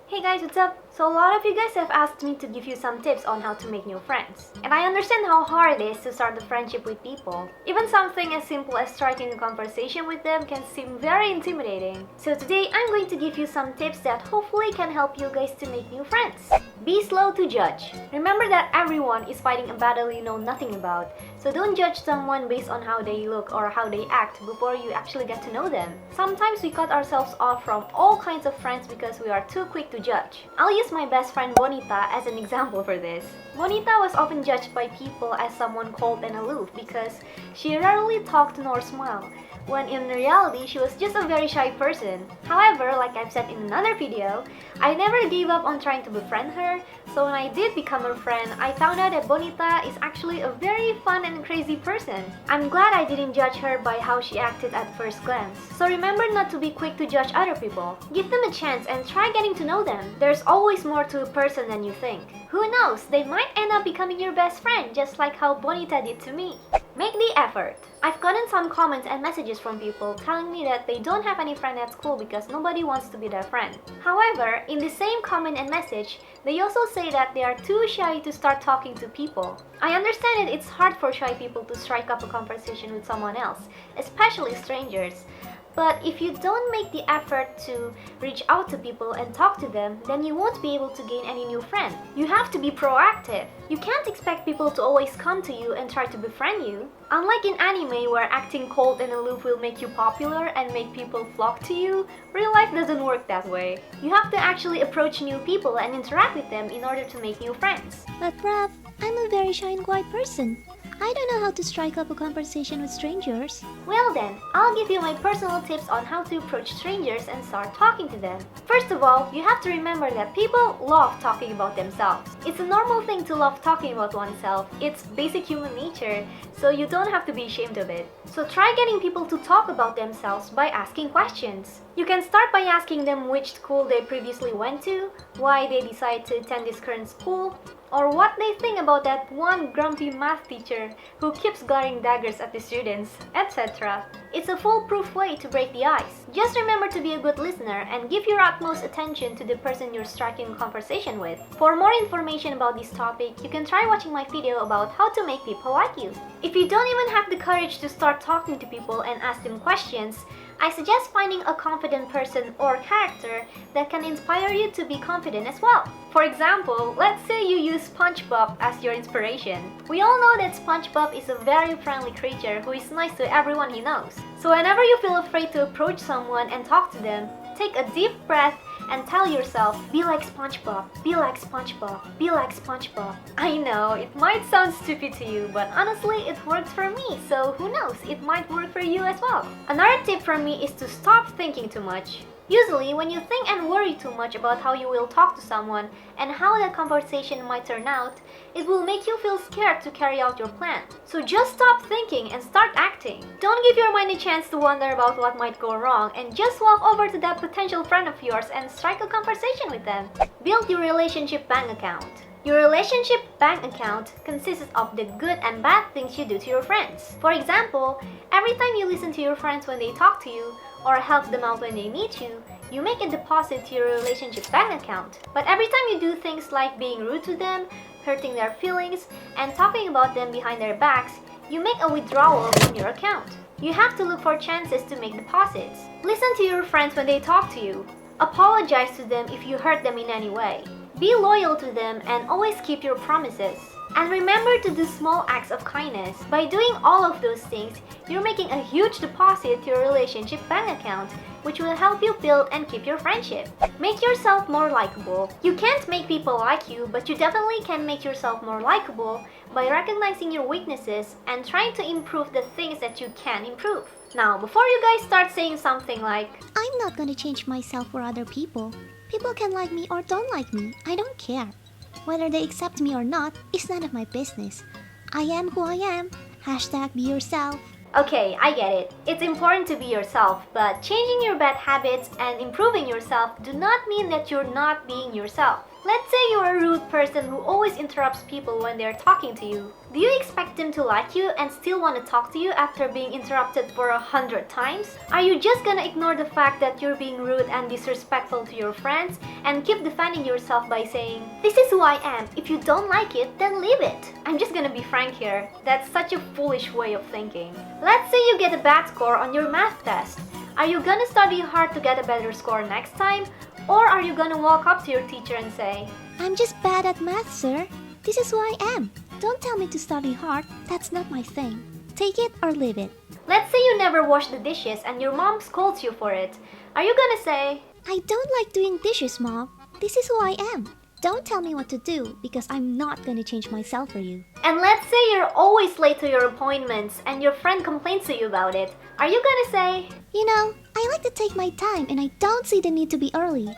Hey guys, what's up? So a lot of you guys have asked me to give you some tips on how to make new friends. And I understand how hard it is to start a friendship with people. Even something as simple as striking a conversation with them can seem very intimidating. So today I'm going to give you some tips that hopefully can help you guys to make new friends. Be slow to judge. Remember that everyone is fighting a battle you know nothing about. So don't judge someone based on how they look or how they act before you actually get to know them. Sometimes we cut ourselves off from all kinds of friends because we are too quick to judge. I'll use my best friend Bonita as an example for this. Bonita was often judged by people as someone cold and aloof because she rarely talked nor smiled, when in reality she was just a very shy person. However, like I've said in another video, I never gave up on trying to befriend her, so when I did become her friend, I found out that Bonita is actually a very fun and crazy person. I'm glad I didn't judge her by how she acted at first glance. So remember not to be quick to judge other people. Give them a chance and try getting to know them. There's always more to a person than you think. Who knows, they might end up becoming your best friend just like how Bonita did to me. Make the effort. I've gotten some comments and messages from people telling me that they don't have any friend at school because nobody wants to be their friend. However, in the same comment and message, they also say that they are too shy to start talking to people. I understand that it's hard for shy people to strike up a conversation with someone else, especially strangers. But if you don't make the effort to reach out to people and talk to them, then you won't be able to gain any new friend. You have to be proactive. You can't expect people to always come to you and try to befriend you. Unlike in anime where acting cold and aloof will make you popular and make people flock to you, real life doesn't work that way. You have to actually approach new people and interact with them in order to make new friends. But Raf, I'm a very shy and quiet person. I don't know how to strike up a conversation with strangers. Well then, I'll give you my personal tips on how to approach strangers and start talking to them. First of all, you have to remember that people love talking about themselves. It's a normal thing to love talking about oneself. It's basic human nature, so you don't have to be ashamed of it. So try getting people to talk about themselves by asking questions. You can start by asking them which school they previously went to, why they decided to attend this current school, or what they think about that one grumpy math teacher who keeps glaring daggers at the students, etc. It's a foolproof way to break the ice. Just remember to be a good listener and give your utmost attention to the person you're striking a conversation with. For more information about this topic, you can try watching my video about how to make people like you. If you don't even have the courage to start talking to people and ask them questions, I suggest finding a confident person or character that can inspire you to be confident as well. For example, let's say you use SpongeBob as your inspiration. We all know that SpongeBob is a very friendly creature who is nice to everyone he knows. So whenever you feel afraid to approach someone and talk to them, take a deep breath and tell yourself, be like SpongeBob, be like SpongeBob, be like SpongeBob. I know, it might sound stupid to you, but honestly, it works for me, so who knows, it might work for you as well. Another tip from me is to stop thinking too much. Usually, when you think and worry too much about how you will talk to someone and how that conversation might turn out, it will make you feel scared to carry out your plan. So just stop thinking and start acting. Don't give your mind a chance to wonder about what might go wrong and just walk over to that potential friend of yours and strike a conversation with them. Build your relationship bank account. Your relationship bank account consists of the good and bad things you do to your friends. For example, every time you listen to your friends when they talk to you, or help them out when they meet you, you make a deposit to your relationship bank account. But every time you do things like being rude to them, hurting their feelings, and talking about them behind their backs, you make a withdrawal from your account. You have to look for chances to make deposits. Listen to your friends when they talk to you. Apologize to them if you hurt them in any way. Be loyal to them and always keep your promises. And remember to do small acts of kindness. By doing all of those things, you're making a huge deposit to your relationship bank account, which will help you build and keep your friendship. Make yourself more likable. You can't make people like you, but you definitely can make yourself more likable by recognizing your weaknesses and trying to improve the things that you can improve. Now, before you guys start saying something like, I'm not gonna change myself for other people. People can like me or don't like me. I don't care. Whether they accept me or not is none of my business. I am who I am. Hashtag be yourself. okay, I get it. It's important to be yourself, but changing your bad habits and improving yourself do not mean that you're not being yourself. Let's say you're a rude person who always interrupts people when they're talking to you. Do you expect them to like you and still want to talk to you after being interrupted for 100 times? Are you just gonna ignore the fact that you're being rude and disrespectful to your friends and keep defending yourself by saying, "This is who I am, if you don't like it, then leave it"? I'm just gonna be frank here, that's such a foolish way of thinking. Let's say you get a bad score on your math test. Are you gonna study hard to get a better score next time? Or are you gonna walk up to your teacher and say, I'm just bad at math, sir. This is who I am. Don't tell me to study hard. That's not my thing. Take it or leave it. let's say you never wash the dishes and your mom scolds you for it. Are you gonna say, I don't like doing dishes, Mom. This is who I am. Don't tell me what to do because I'm not gonna change myself for you. and let's say you're always late to your appointments and your friend complains to you about it. Are you gonna say, You know, I like to take my time and I don't see the need to be early.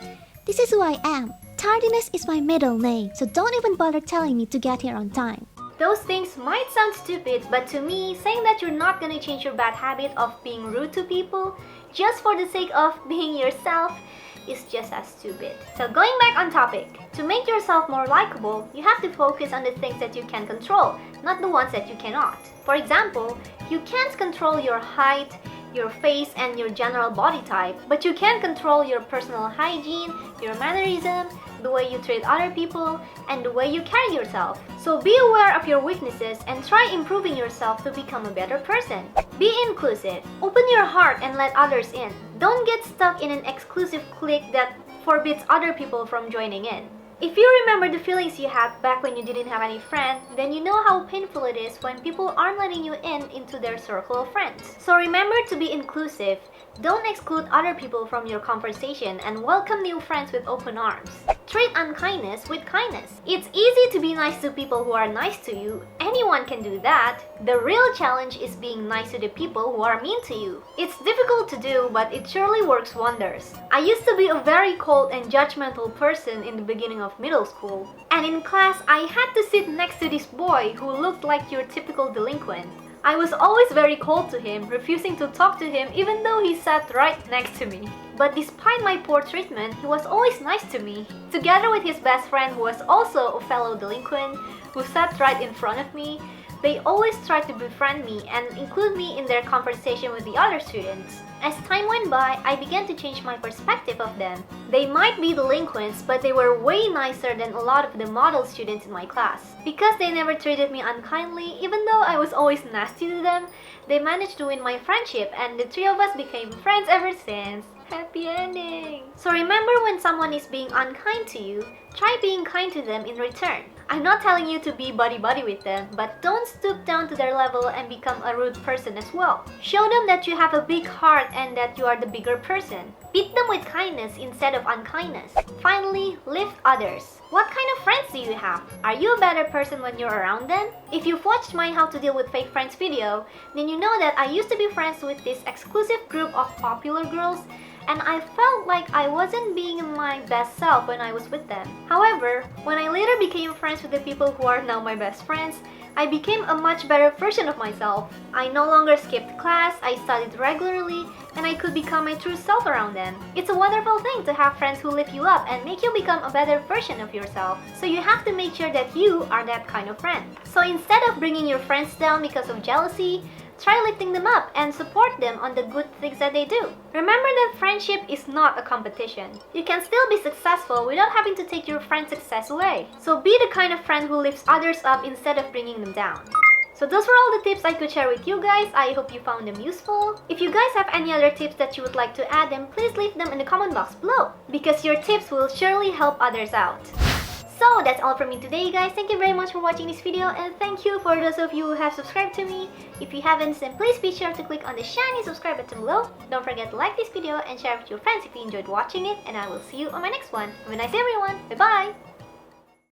This is who I am. Tardiness is my middle name, so don't even bother telling me to get here on time. those things might sound stupid, but to me, saying that you're not gonna change your bad habit of being rude to people just for the sake of being yourself is just as stupid. So going back on topic, to make yourself more likable, you have to focus on the things that you can control, not the ones that you cannot. For example, you can't control your height, your face, and your general body type, but you can control your personal hygiene, your mannerism, the way you treat other people, and the way you carry yourself. So be aware of your weaknesses and try improving yourself to become a better person. Be inclusive. Open your heart and let others in. Don't get stuck in an exclusive clique that forbids other people from joining in. If you remember the feelings you had back when you didn't have any friends, then you know how painful it is when people aren't letting you in into their circle of friends. So remember to be inclusive. Don't exclude other people from your conversation and welcome new friends with open arms. Treat unkindness with kindness. It's easy to be nice to people who are nice to you. Anyone can do that. The real challenge is being nice to the people who are mean to you. It's difficult to do, but it surely works wonders. I used to be a very cold and judgmental person in the beginning of middle school. And in class, I had to sit next to this boy who looked like your typical delinquent. I was always very cold to him, refusing to talk to him even though he sat right next to me. But despite my poor treatment, he was always nice to me. Together with his best friend who was also a fellow delinquent, who sat right in front of me, they always tried to befriend me and include me in their conversation with the other students. As time went by, I began to change my perspective of them. They might be delinquents, but they were way nicer than a lot of the model students in my class. Because they never treated me unkindly, even though I was always nasty to them, they managed to win my friendship and the three of us became friends ever since. Happy ending! So remember, when someone is being unkind to you, try being kind to them in return. I'm not telling you to be buddy-buddy with them, but don't stoop down to their level and become a rude person as well. Show them that you have a big heart and that you are the bigger person. Beat them with kindness instead of unkindness. Finally, lift others. What kind of friends do you have? Are you a better person when you're around them? If you've watched my How to Deal with Fake Friends video, then you know that I used to be friends with this exclusive group of popular girls, and I felt like I wasn't being my best self when I was with them. However, when I later became friends with the people who are now my best friends, I became a much better version of myself. I no longer skipped class, I studied regularly, and I could become my true self around them. It's a wonderful thing to have friends who lift you up and make you become a better version of yourself. So you have to make sure that you are that kind of friend. So instead of bringing your friends down because of jealousy, try lifting them up and support them on the good things that they do. Remember that friendship is not a competition. You can still be successful without having to take your friend's success away. So be the kind of friend who lifts others up instead of bringing them down. So those were all the tips I could share with you guys. I hope you found them useful. If you guys have any other tips that you would like to add, then please leave them in the comment box below, because your tips will surely help others out. So that's all from me today, guys. Thank you very much for watching this video, and thank you for those of you who have subscribed to me. If you haven't, then please be sure to click on the shiny subscribe button below. Don't forget to like this video and share it with your friends if you enjoyed watching it, and I will see you on my next one. Have a nice day, everyone. Bye bye!